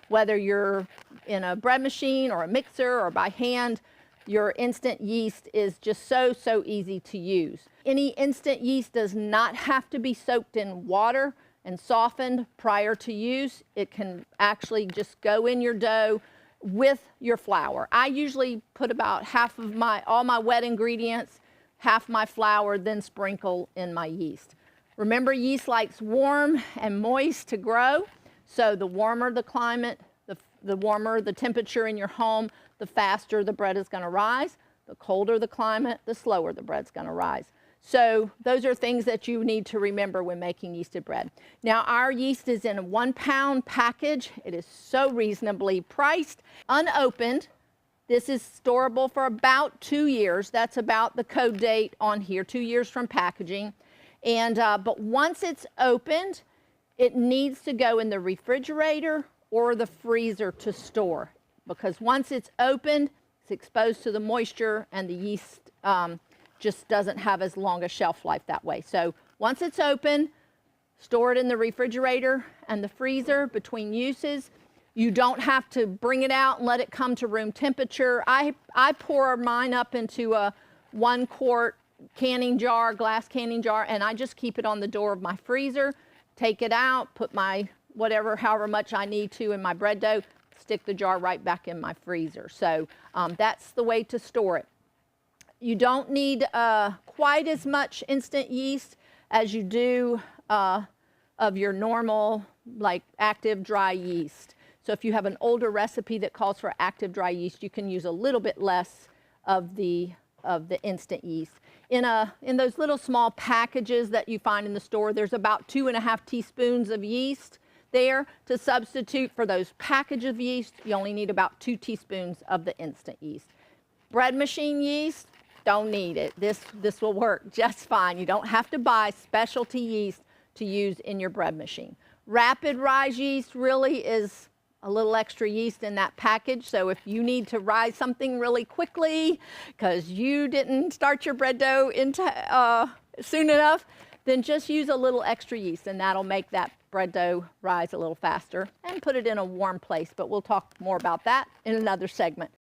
whether you're in a bread machine or a mixer or by hand, your instant yeast is just so easy to use. Any instant yeast does not have to be soaked in water and softened prior to use. It can actually just go in your dough with your flour. I usually put about half of all my wet ingredients, half my flour, then sprinkle in my yeast. Remember, yeast likes warm and moist to grow, so the warmer the climate, the warmer the temperature in your home, the faster the bread is going to rise. The colder the climate, the slower the bread's going to rise. So those are things that you need to remember when making yeasted bread. Now, our yeast is in a 1 pound package. It is so reasonably priced. Unopened, this is storable for about 2 years. That's about the code date on here, 2 years from packaging. And but once it's opened, it needs to go in the refrigerator or the freezer to store, because once it's opened, it's exposed to the moisture, and the yeast just doesn't have as long a shelf life that way. So once it's open, store it in the refrigerator and the freezer between uses. You don't have to bring it out and let it come to room temperature. I pour mine up into a 1 quart canning jar, glass canning jar, and I just keep it on the door of my freezer, take it out, put my however much I need to in my bread dough, stick the jar right back in my freezer. So that's the way to store it. You don't need quite as much instant yeast as you do of your normal, like, active dry yeast. So if you have an older recipe that calls for active dry yeast, you can use a little bit less of the instant yeast. In those little small packages that you find in the store, there's about 2.5 teaspoons of yeast there. To substitute for those package of yeast, you only need about 2 teaspoons of the instant yeast. Bread machine yeast, don't need it. This will work just fine. You don't have to buy specialty yeast to use in your bread machine. Rapid rise yeast really is a little extra yeast in that package. So if you need to rise something really quickly because you didn't start your bread dough soon enough, then just use a little extra yeast, and that'll make that bread dough rise a little faster, and put it in a warm place. But we'll talk more about that in another segment.